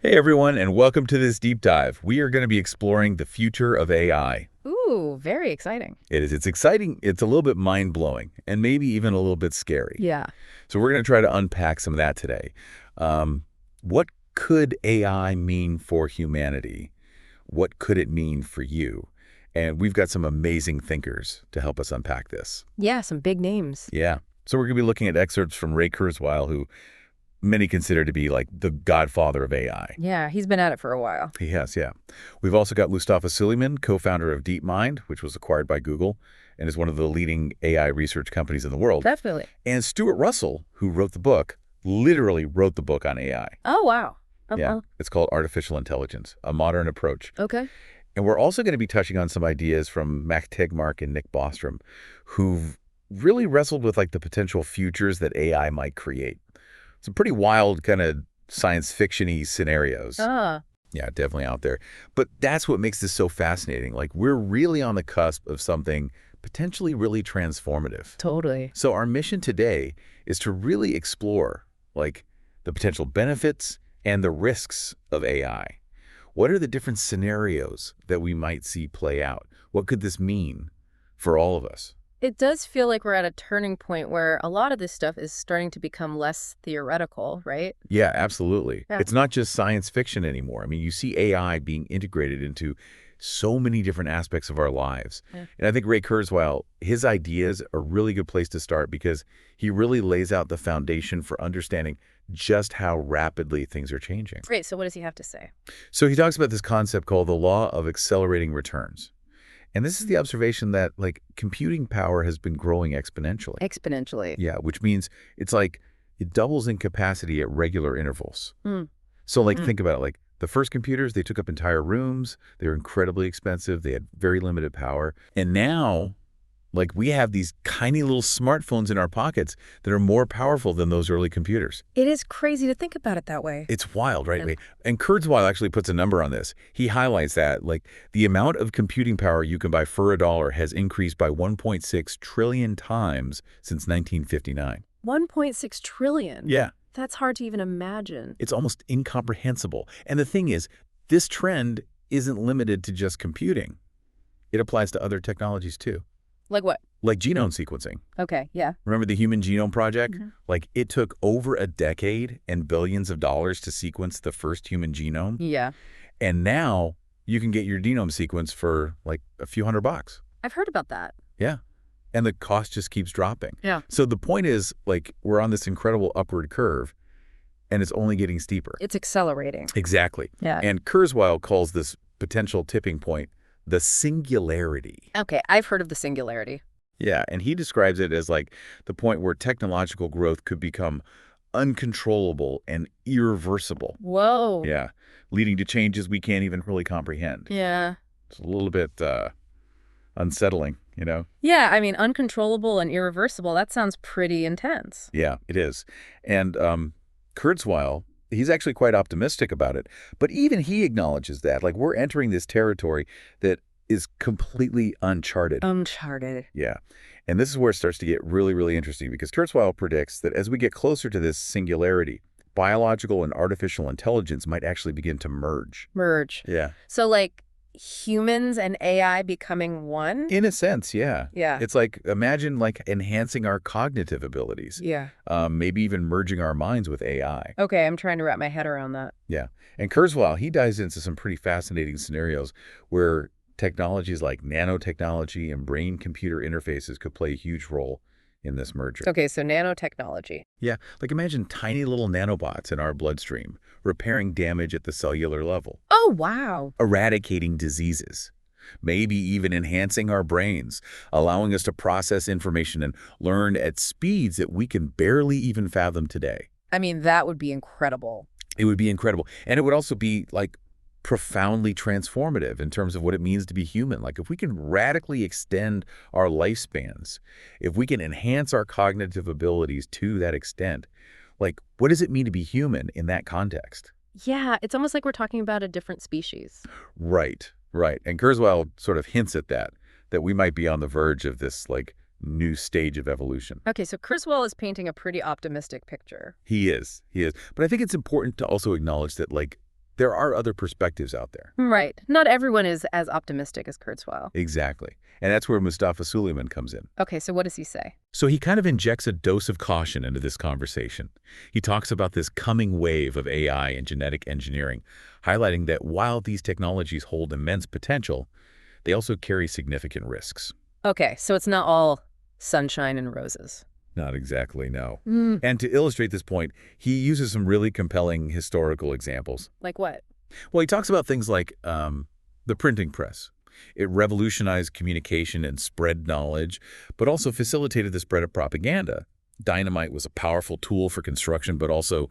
Hey everyone, and welcome to this deep dive. We are going to be exploring the future of AI. Ooh, very exciting. It is. It's exciting. It's a little bit mind-blowing, and maybe even a little bit scary. Yeah. So we're going to try to unpack some of that today. What could AI mean for humanity? What could it mean for you? And we've got some amazing thinkers to help us unpack this. Yeah, some big names. Yeah. So we're going to be looking at excerpts from Ray Kurzweil, who many consider to be like the godfather of AI. Yeah, he's been at it for a while. He has, yeah. We've also got Mustafa Suleyman, co-founder of DeepMind, which was acquired by Google and is one of the leading AI research companies in the world. Definitely. And Stuart Russell, who wrote the book, literally wrote the book on AI. Oh, wow. Yeah, it's called Artificial Intelligence, A Modern Approach. Okay. And we're also going to be touching on some ideas from Tegmark and Nick Bostrom, who've really wrestled with like the potential futures that AI might create. Some pretty wild kind of science fiction-y scenarios. Ah, Yeah, definitely out there. But that's what makes this so fascinating. Like, we're really on the cusp of something potentially really transformative. totally. So our mission today is to really explore, like, the potential benefits and the risks of AI. What are the different scenarios that we might see play out? What could this mean for all of us? It does feel like we're at a turning point where a lot of this stuff is starting to become less theoretical, right? Yeah, absolutely. Yeah. It's not just science fiction anymore. I mean, you see AI being integrated into so many different aspects of our lives. Yeah. And I think Ray Kurzweil, his ideas are a really good place to start because he really lays out the foundation for understanding just how rapidly things are changing. Great. So what does he have to say? So he talks about this concept called the law of accelerating returns. And this is the observation that, like, computing power has been growing exponentially. Exponentially. Yeah, which means it's like it doubles in capacity at regular intervals. Mm. So, like, think about it. Like, the first computers, they took up entire rooms. They were incredibly expensive. They had very limited power. And now, like, we have these tiny little smartphones in our pockets that are more powerful than those early computers. It is crazy to think about it that way. It's wild, right? Yeah. And Kurzweil actually puts a number on this. He highlights that, like, the amount of computing power you can buy for $1 has increased by 1.6 trillion times since 1959. 1.6 trillion. Yeah. That's hard to even imagine. It's almost incomprehensible. And the thing is, this trend isn't limited to just computing. It applies to other technologies too, Like what? like genome sequencing. Okay, yeah. Remember the Human Genome Project? Mhm. Like, it took over a decade and billions of dollars to sequence the first human genome. Yeah. And now you can get your genome sequence for like a few $100. I've heard about that. Yeah. And the cost just keeps dropping. Yeah. So the point is, like, we're on this incredible upward curve and it's only getting steeper. It's accelerating. Exactly. Yeah. And Kurzweil calls this potential tipping point the singularity. Okay, I've heard of the singularity. Yeah, and he describes it as like the point where technological growth could become uncontrollable and irreversible. Whoa. Yeah, leading to changes we can't even really comprehend. Yeah. It's a little bit unsettling, you know? Yeah, I mean, uncontrollable and irreversible, that sounds pretty intense. Yeah, it is. And Kurzweil, he's actually quite optimistic about it. But even he acknowledges that, like, we're entering this territory that is completely uncharted. Uncharted. Yeah. And this is where it starts to get really, really interesting because Kurzweil predicts that as we get closer to this singularity, biological and artificial intelligence might actually begin to merge. Merge. Yeah. So, like, humans and AI becoming one? In a sense, yeah. Yeah. It's like, imagine like enhancing our cognitive abilities, Yeah. maybe even merging our minds with AI. Okay, I'm trying to wrap my head around that. Yeah. And Kurzweil, he dives into some pretty fascinating scenarios where technologies like nanotechnology and brain-computer interfaces could play a huge role in this merger. Okay, so nanotechnology. Yeah, like imagine tiny little nanobots in our bloodstream, repairing damage at the cellular level, Oh, wow. eradicating diseases, maybe even enhancing our brains, allowing us to process information and learn at speeds that we can barely even fathom today. I mean, that would be incredible. It would be incredible. And it would also be like profoundly transformative in terms of what it means to be human. Like, if we can radically extend our lifespans, if we can enhance our cognitive abilities to that extent, like, what does it mean to be human in that context? Yeah, it's almost like we're talking about a different species. Right, right. And Kurzweil sort of hints at that we might be on the verge of this, like, new stage of evolution. Okay, so Kurzweil is painting a pretty optimistic picture. He is. But I think it's important to also acknowledge that, like, there are other perspectives out there. Right. Not everyone is as optimistic as Kurzweil. Exactly. And that's where Mustafa Suleyman comes in. Okay, so what does he say? So he kind of injects a dose of caution into this conversation. He talks about this coming wave of AI and genetic engineering, highlighting that while these technologies hold immense potential, they also carry significant risks. Okay, so it's not all sunshine and roses. Not exactly, no. And to illustrate this point, he uses some really compelling historical examples. Like what? Well, he talks about things like the printing press. It revolutionized communication and spread knowledge, but also facilitated the spread of propaganda. Dynamite was a powerful tool for construction, but also,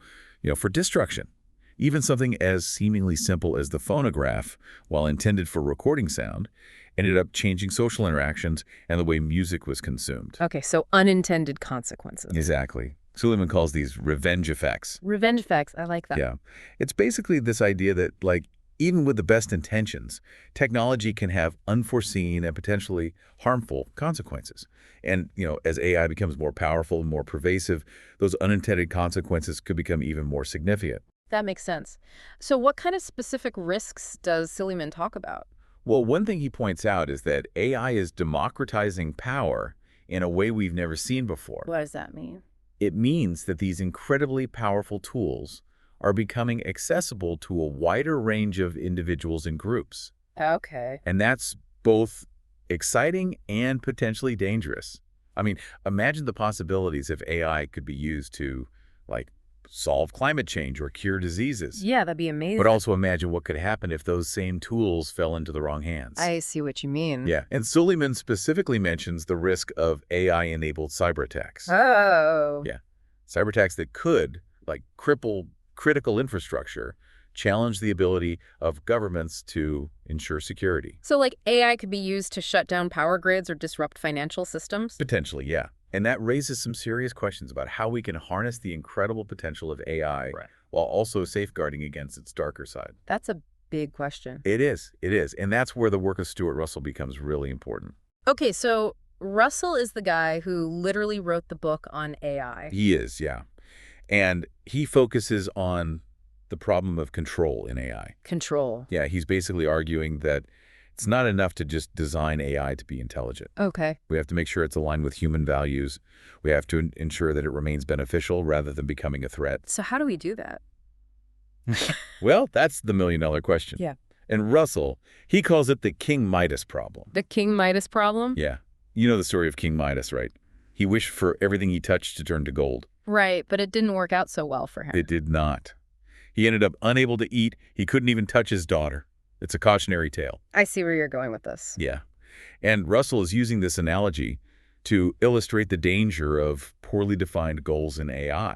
for destruction. Even something as seemingly simple as the phonograph, while intended for recording sound, ended up changing social interactions and the way music was consumed. Okay, so unintended consequences. Exactly. Suleyman calls these revenge effects. Revenge effects, I like that. Yeah. It's basically this idea that, even with the best intentions, technology can have unforeseen and potentially harmful consequences. And, as AI becomes more powerful and more pervasive, those unintended consequences could become even more significant. That makes sense. So what kind of specific risks does Suleyman talk about? Well, one thing he points out is that AI is democratizing power in a way we've never seen before. What does that mean? It means that these incredibly powerful tools are becoming accessible to a wider range of individuals and groups. Okay. And that's both exciting and potentially dangerous. I mean, imagine the possibilities if AI could be used to, solve climate change or cure diseases. Yeah, that'd be amazing. But also imagine what could happen if those same tools fell into the wrong hands. I see what you mean. Yeah, and Suleyman specifically mentions the risk of AI-enabled cyber attacks. Oh. Yeah, cyber attacks that could, cripple critical infrastructure, challenge the ability of governments to ensure security. So AI could be used to shut down power grids or disrupt financial systems? Potentially, yeah. And that raises some serious questions about how we can harness the incredible potential of AI while also safeguarding against its darker side. That's a big question. It is. And that's where the work of Stuart Russell becomes really important. Okay, so Russell is the guy who literally wrote the book on AI. He is, yeah. And he focuses on the problem of control in AI. Control. Yeah, he's basically arguing that it's not enough to just design AI to be intelligent. Okay. We have to make sure it's aligned with human values. We have to ensure that it remains beneficial rather than becoming a threat. So how do we do that? Well, that's the million-dollar question. Yeah. And Russell, he calls it the King Midas problem. The King Midas problem? Yeah. You know the story of King Midas, right? He wished for everything he touched to turn to gold. Right, but it didn't work out so well for him. It did not. He ended up unable to eat. He couldn't even touch his daughter. It's a cautionary tale. I see where you're going with this. Yeah. And Russell is using this analogy to illustrate the danger of poorly defined goals in AI.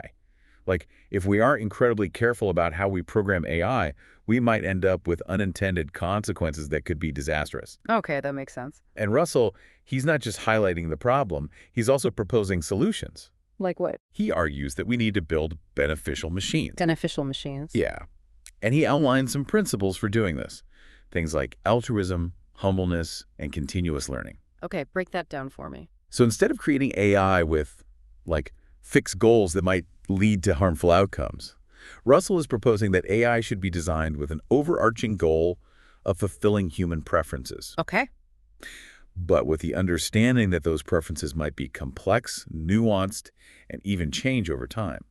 If we aren't incredibly careful about how we program AI, we might end up with unintended consequences that could be disastrous. Okay, that makes sense. And Russell, he's not just highlighting the problem, he's also proposing solutions. Like what? He argues that we need to build beneficial machines. Beneficial machines? Yeah. And he outlines some principles for doing this. Things like altruism, humbleness, and continuous learning. Okay, break that down for me. So instead of creating AI with, fixed goals that might lead to harmful outcomes, Russell is proposing that AI should be designed with an overarching goal of fulfilling human preferences. Okay. But with the understanding that those preferences might be complex, nuanced, and even change over time.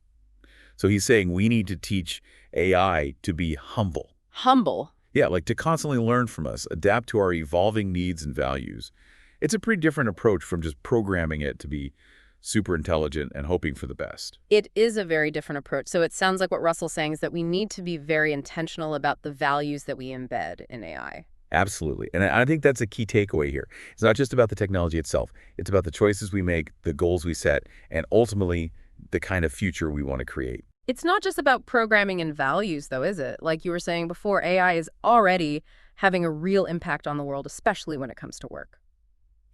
So he's saying we need to teach AI to be humble. Humble? Yeah, to constantly learn from us, adapt to our evolving needs and values. It's a pretty different approach from just programming it to be super intelligent and hoping for the best. It is a very different approach. So it sounds like what Russell's saying is that we need to be very intentional about the values that we embed in AI. Absolutely. And I think that's a key takeaway here. It's not just about the technology itself. It's about the choices we make, the goals we set, and ultimately the kind of future we want to create. It's not just about programming and values, though, is it? Like you were saying before, AI is already having a real impact on the world, especially when it comes to work.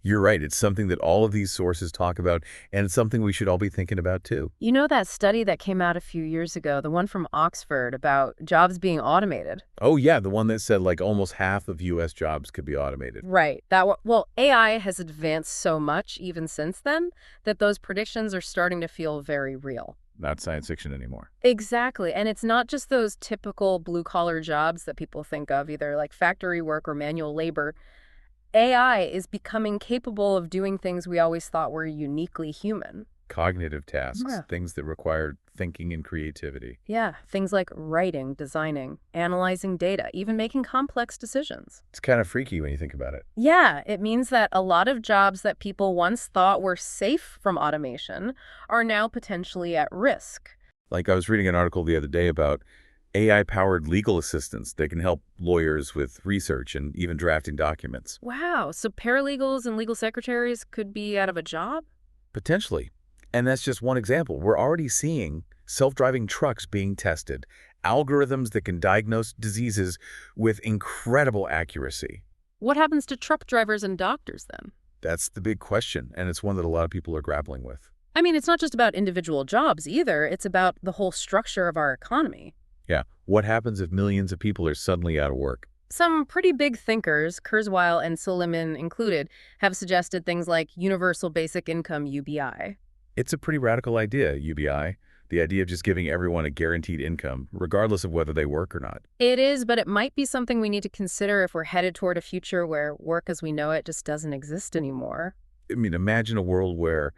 You're right. It's something that all of these sources talk about, and it's something we should all be thinking about, too. You know that study that came out a few years ago, the one from Oxford about jobs being automated? Oh, yeah, the one that said almost half of U.S. jobs could be automated. Right. Well, AI has advanced so much even since then that those predictions are starting to feel very real. not science fiction anymore. Exactly. And it's not just those typical blue-collar jobs that people think of, either like factory work or manual labor. AI is becoming capable of doing things we always thought were uniquely human. Cognitive tasks, Yeah. things that require thinking and creativity. Yeah, things like writing, designing, analyzing data, even making complex decisions. It's kind of freaky when you think about it. Yeah, it means that a lot of jobs that people once thought were safe from automation are now potentially at risk. Like I was reading an article the other day about AI-powered legal assistants that can help lawyers with research and even drafting documents. Wow, so paralegals and legal secretaries could be out of a job? Potentially. And that's just one example. We're already seeing self-driving trucks being tested, algorithms that can diagnose diseases with incredible accuracy. What happens to truck drivers and doctors then? That's the big question, and it's one that a lot of people are grappling with. I mean, it's not just about individual jobs either. It's about the whole structure of our economy. Yeah, what happens if millions of people are suddenly out of work? Some pretty big thinkers, Kurzweil and Suleyman included, have suggested things like universal basic income UBI. It's a pretty radical idea, UBI, the idea of just giving everyone a guaranteed income, regardless of whether they work or not. It is, but it might be something we need to consider if we're headed toward a future where work as we know it just doesn't exist anymore. I mean, imagine a world where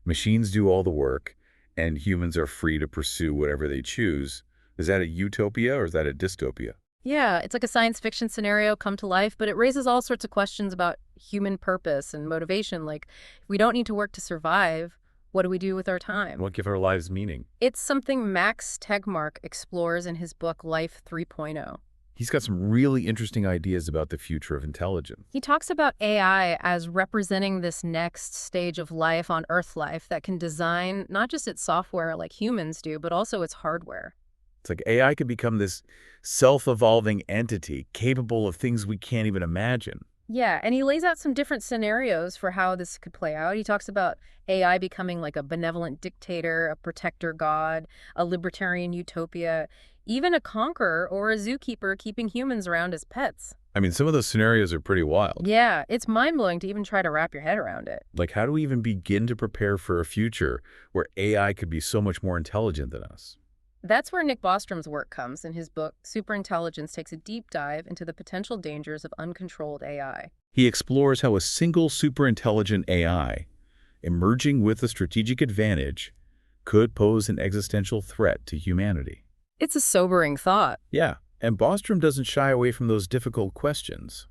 machines do all the work and humans are free to pursue whatever they choose. Is that a utopia or is that a dystopia? Yeah, it's like a science fiction scenario come to life, but it raises all sorts of questions about human purpose and motivation. Like, if we don't need to work to survive, what do we do with our time? What give our lives meaning? It's something Max Tegmark explores in his book Life 3.0. He's got some really interesting ideas about the future of intelligence. He talks about AI as representing this next stage of life on Earth life that can design not just its software like humans do, but also its hardware. It's like AI could become this self-evolving entity capable of things we can't even imagine. Yeah, and he lays out some different scenarios for how this could play out. He talks about AI becoming like a benevolent dictator, a protector god, a libertarian utopia, even a conqueror or a zookeeper keeping humans around as pets. I mean, some of those scenarios are pretty wild. Yeah, it's mind-blowing to even try to wrap your head around it. Like, how do we even begin to prepare for a future where AI could be so much more intelligent than us? That's where Nick Bostrom's work comes. In his book, Superintelligence takes a deep dive into the potential dangers of uncontrolled AI. He explores how a single superintelligent AI, emerging with a strategic advantage, could pose an existential threat to humanity. It's a sobering thought. Yeah, and Bostrom doesn't shy away from those difficult questions.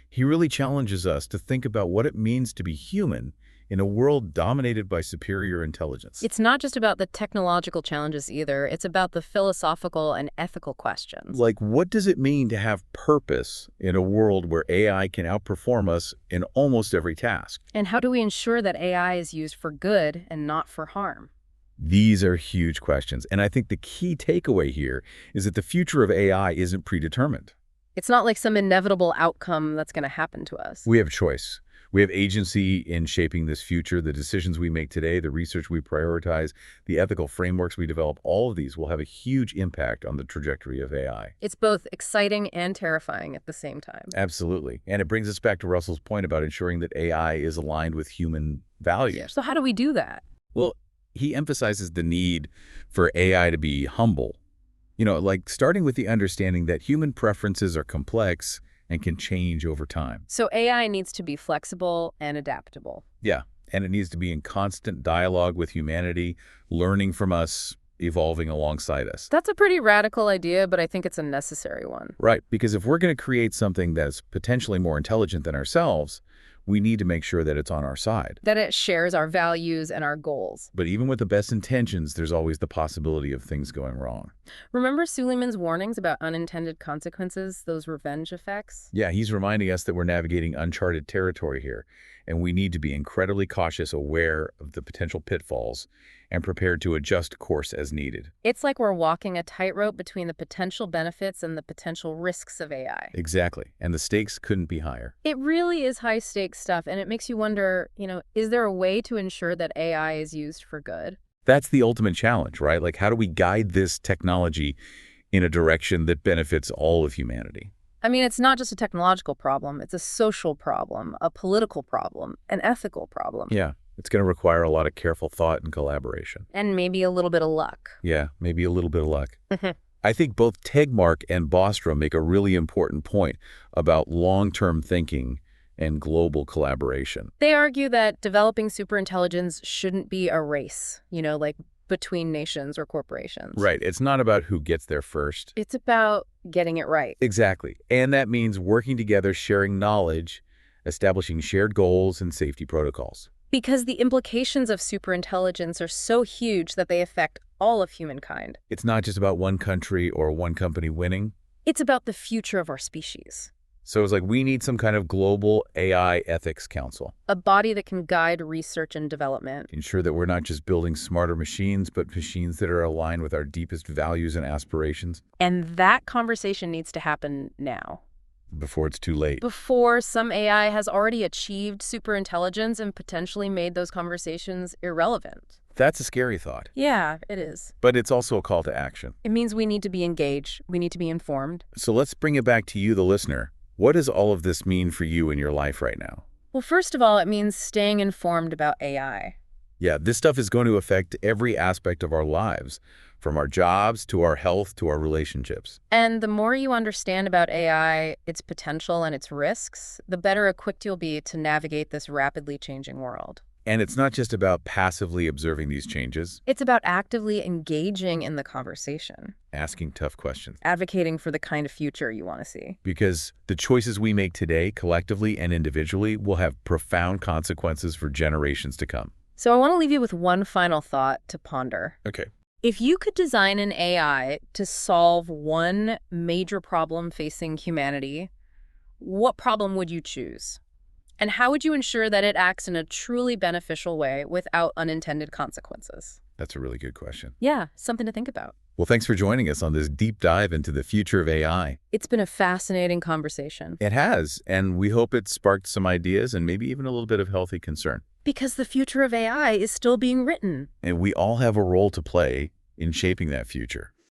He really challenges us to think about what it means to be human in a world dominated by superior intelligence. It's not just about the technological challenges either. It's about the philosophical and ethical questions. Like, what does it mean to have purpose in a world where AI can outperform us in almost every task? And how do we ensure that AI is used for good and not for harm? These are huge questions, and I think the key takeaway here is that the future of AI isn't predetermined. It's not like some inevitable outcome that's going to happen to us. We have a choice. We have agency in shaping this future. The decisions we make today, the research we prioritize, the ethical frameworks we develop, all of these will have a huge impact on the trajectory of AI. It's both exciting and terrifying at the same time. Absolutely. And it brings us back to Russell's point about ensuring that AI is aligned with human values. Yeah. So how do we do that? Well, he emphasizes the need for AI to be humble. You know, like starting with the understanding that human preferences are complex and can change over time. So AI needs to be flexible and adaptable. Yeah, and it needs to be in constant dialogue with humanity, learning from us, evolving alongside us. That's a pretty radical idea, but I think it's a necessary one. Right, because if we're going to create something that's potentially more intelligent than ourselves, we need to make sure that it's on our side. That it shares our values and our goals. But even with the best intentions, there's always the possibility of things going wrong. Remember Suleyman's warnings about unintended consequences, those revenge effects? Yeah, he's reminding us that we're navigating uncharted territory here, and we need to be incredibly cautious, aware of the potential pitfalls, and prepared to adjust course as needed. It's like we're walking a tightrope between the potential benefits and the potential risks of AI. Exactly, and the stakes couldn't be higher. It really is high-stakes stuff, and it makes you wonder, is there a way to ensure that AI is used for good? That's the ultimate challenge, right? Like, how do we guide this technology in a direction that benefits all of humanity? I mean, it's not just a technological problem. It's a social problem, a political problem, an ethical problem. Yeah, It's going to require a lot of careful thought and collaboration. And maybe a little bit of luck. Yeah, maybe a little bit of luck. I think both Tegmark and Bostrom make a really important point about long-term thinking and global collaboration. They argue that developing superintelligence shouldn't be a race, like between nations or corporations. Right. It's not about who gets there first. It's about getting it right. Exactly. And that means working together, sharing knowledge, establishing shared goals and safety protocols. Because the implications of superintelligence are so huge that they affect all of humankind. It's not just about one country or one company winning. It's about the future of our species. So it's like we need some kind of global AI ethics council. A body that can guide research and development. Ensure that we're not just building smarter machines, but machines that are aligned with our deepest values and aspirations. And that conversation needs to happen now. Before it's too late. Before some AI has already achieved superintelligence and potentially made those conversations irrelevant. That's a scary thought. Yeah, it is. But it's also a call to action. It means we need to be engaged. We need to be informed. So let's bring it back to you, the listener. What does all of this mean for you in your life right now? Well, first of all, it means staying informed about AI. Yeah, this stuff is going to affect every aspect of our lives, from our jobs to our health to our relationships. And the more you understand about AI, its potential and its risks, the better equipped you'll be to navigate this rapidly changing world. And it's not just about passively observing these changes. It's about actively engaging in the conversation. Asking tough questions. Advocating for the kind of future you want to see. Because the choices we make today, collectively and individually, will have profound consequences for generations to come. So I want to leave you with one final thought to ponder. Okay. If you could design an AI to solve one major problem facing humanity, what problem would you choose? And how would you ensure that it acts in a truly beneficial way without unintended consequences? That's a really good question. Yeah, something to think about. Well, thanks for joining us on this deep dive into the future of AI. It's been a fascinating conversation. It has, and we hope it sparked some ideas and maybe even a little bit of healthy concern. Because the future of AI is still being written. And we all have a role to play in shaping that future.